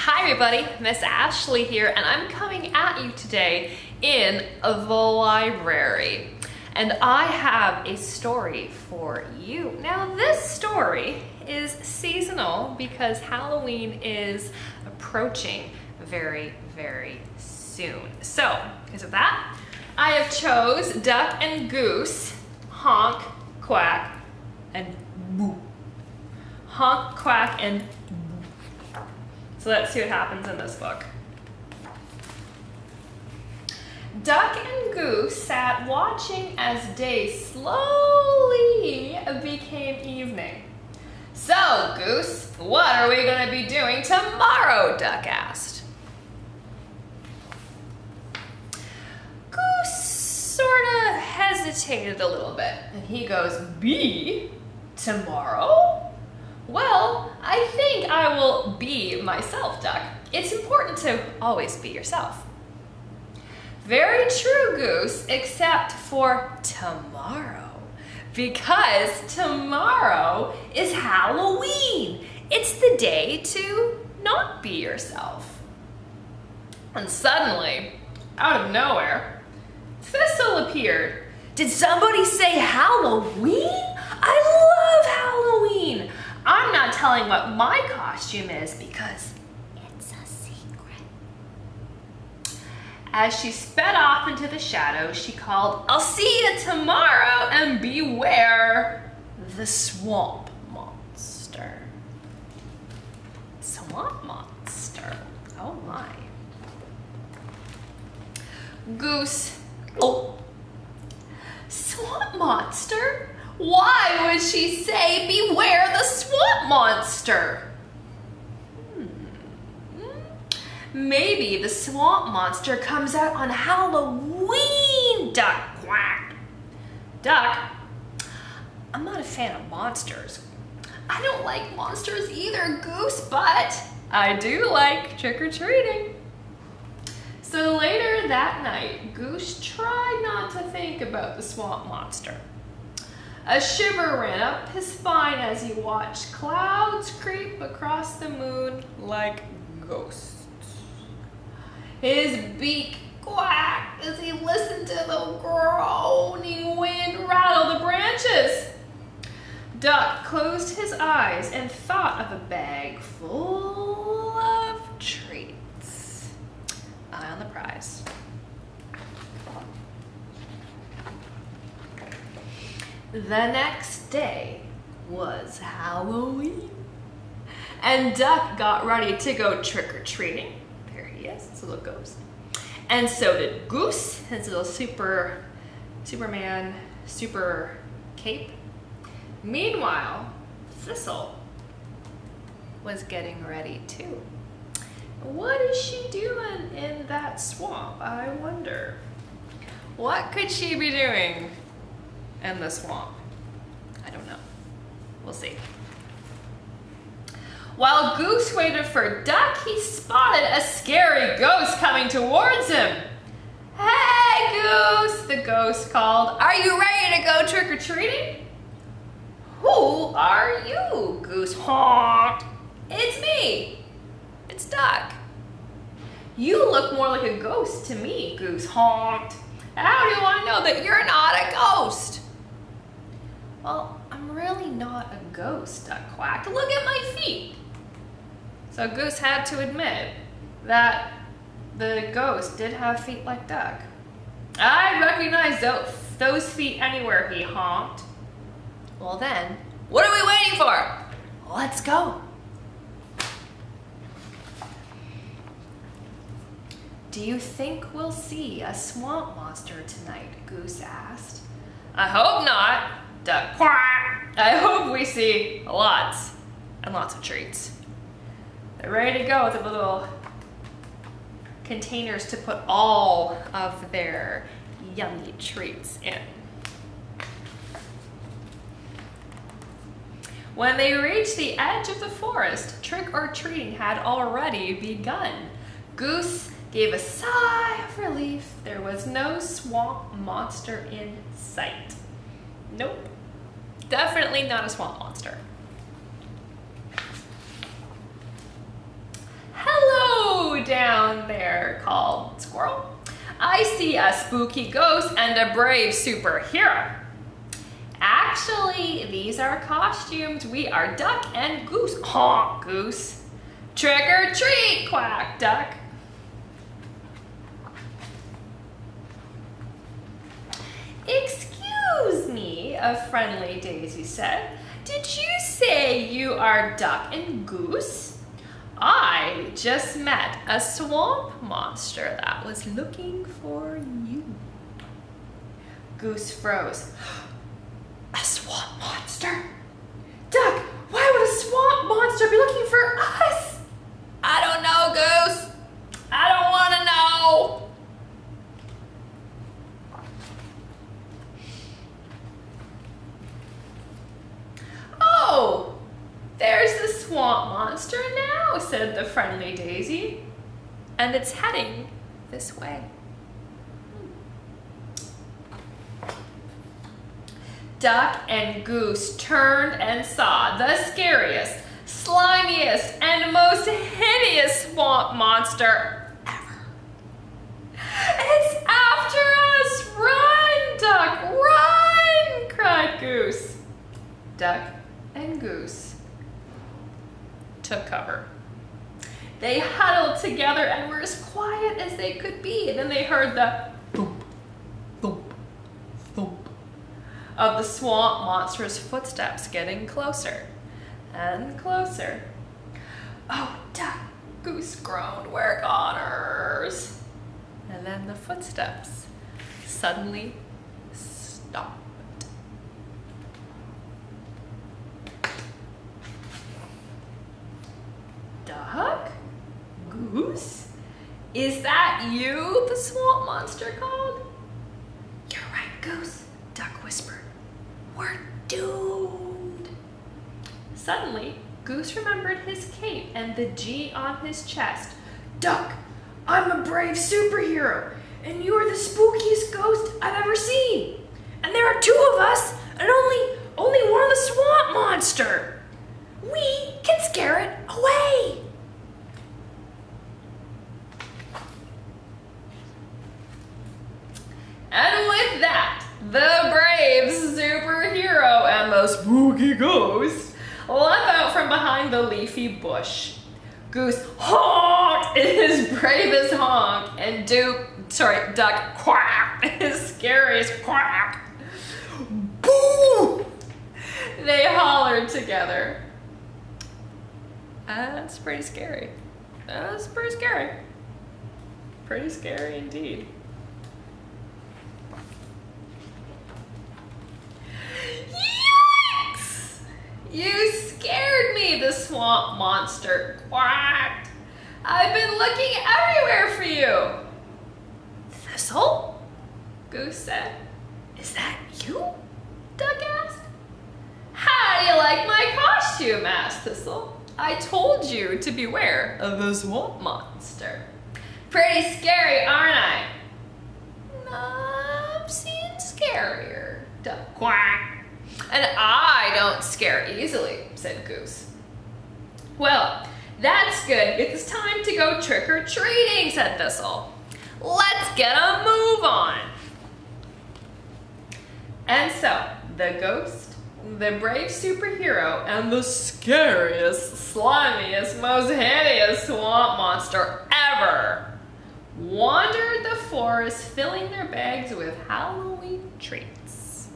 Hi everybody, Miss Ashleigh here, and I'm coming at you today in the library. And I have a story for you. Now this story is seasonal because Halloween is approaching very, very soon. So, because of that, I have chose Duck and Goose, Honk, Quack, and Boo. Honk, Quack, and so let's see what happens in this book. Duck and Goose sat watching as day slowly became evening. So, Goose, what are we going to be doing tomorrow? Duck asked. Goose sort of hesitated a little bit, and he goes, "Be? Tomorrow? Well, I think I will be myself, Duck. It's important to always be yourself." Very true, Goose, except for tomorrow. Because tomorrow is Halloween. It's the day to not be yourself. And suddenly, out of nowhere, Thistle appeared. Did somebody say Halloween? I love Halloween. I'm not telling what my costume is because it's a secret. As she sped off into the shadows, she called, "I'll see you tomorrow, and beware the swamp monster." Swamp monster, oh my. Goose, oh, swamp monster? Why would she say, "Beware the swamp monster"? Maybe the swamp monster comes out on Halloween, Duck, quack. Duck, I'm not a fan of monsters. I don't like monsters either, Goose, but I do like trick-or-treating. So later that night, Goose tried not to think about the swamp monster. A shiver ran up his spine as he watched clouds creep across the moon like ghosts. His beak quacked as he listened to the groaning wind rattle the branches. Duck closed his eyes and thought of a bag full of treats. Eye on the prize. The next day was Halloween, and Duck got ready to go trick-or-treating. There he is, his little ghost. And so did Goose, his little Superman super cape. Meanwhile, Thistle was getting ready too. What is she doing in that swamp, I wonder? What could she be doing in the swamp? I don't know. We'll see. While Goose waited for Duck, he spotted a scary ghost coming towards him. "Hey, Goose," the ghost called. "Are you ready to go trick-or-treating?" "Who are you?" Goose honked. "It's me. It's Duck." "You look more like a ghost to me," Goose honked. "How do I know that you're not a ghost?" "Well, I'm really not a ghost," Duck quacked. "Look at my feet." So Goose had to admit that the ghost did have feet like Duck. "I recognize those feet anywhere," he honked. "Well then, what are we waiting for? Let's go." "Do you think we'll see a swamp monster tonight?" Goose asked. "I hope not," Duck quack. "I hope we see lots and lots of treats." They're ready to go with the little containers to put all of their yummy treats in. When they reached the edge of the forest, trick-or-treating had already begun. Goose gave a sigh of relief. There was no swamp monster in sight. Nope, definitely not a swamp monster. Hello, down there called Squirrel. I see a spooky ghost and a brave superhero. Actually, these are costumes. We are Duck and Goose. Honk, Goose. Trick or treat, Quack, Duck. Excuse me, a friendly daisy said. Did you say you are Duck and Goose? I just met a swamp monster that was looking for you. Goose froze. A swamp monster? Duck, why would a swamp monster be looking for us? I don't know, Goose. I don't want to know. Oh, there's the swamp monster now, said the friendly daisy. And it's heading this way. Duck and Goose turned and saw the scariest, slimiest, and most hideous swamp monster ever. It's after us! Run, Duck, run! Cried Goose. Duck and Goose took cover. They huddled together and were as quiet as they could be. And then they heard the thump, thump, thump of the swamp monster's footsteps getting closer and closer. Oh, Duck, Goose groaned, we're goners. And then the footsteps suddenly stopped. Duck? Goose? Is that you? The swamp monster called. You're right, Goose, Duck whispered. We're doomed. Suddenly, Goose remembered his cape and the G on his chest. Duck, I'm a brave superhero, and you're the spookiest ghost I've ever seen. And there are two of us, and only one of the swamp monster. We can scare it away. And with that, the brave superhero and the spooky ghost leapt out from behind the leafy bush. Goose honked in his bravest honk, and Duck quacked his scariest quack. Boo! They hollered together. That's pretty scary. That's pretty scary. Pretty scary indeed. Yikes! You scared me, the swamp monster quacked. I've been looking everywhere for you. Thistle? Goose said. Is that you? Duck asked. How do you like my costume? Asked Thistle. I told you to beware of the swamp monster. Pretty scary, aren't I? I'm seeing scarier, Duck quack. And I don't scare easily, said Goose. Well, that's good. It's time to go trick-or-treating, said Thistle. Let's get a move on. And so, the ghost, the brave superhero, and the scariest, slimiest, most hideous swamp monster ever wandered the forest, filling their bags with Halloween treats.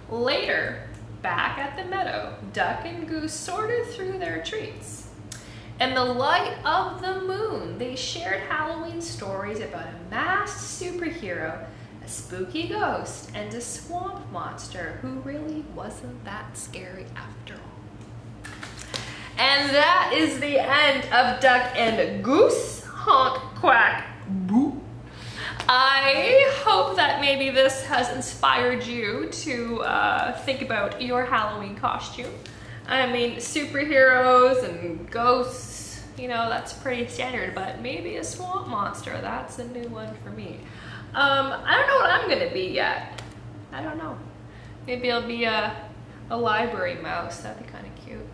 Later, back at the meadow, Duck and Goose sorted through their treats. In the light of the moon, they shared Halloween stories about a masked superhero, a spooky ghost, and a swamp monster who really wasn't that scary after all. And that is the end of Duck and Goose. Honk, quack, boo. I hope that maybe this has inspired you to think about your Halloween costume. I mean, superheroes and ghosts, you know, that's pretty standard, but maybe a swamp monster, that's a new one for me. I don't know what I'm gonna be yet. I don't know. Maybe I'll be a A library mouse, that'd be kind of cute.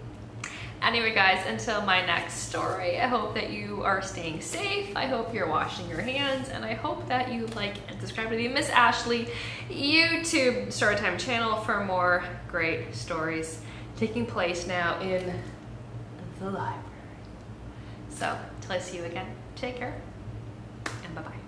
Anyway guys, until my next story, I hope that you are staying safe, I hope you're washing your hands, and I hope that you like and subscribe to the Miss Ashleigh YouTube Storytime channel for more great stories taking place now in the library. So, till I see you again, take care, and bye-bye.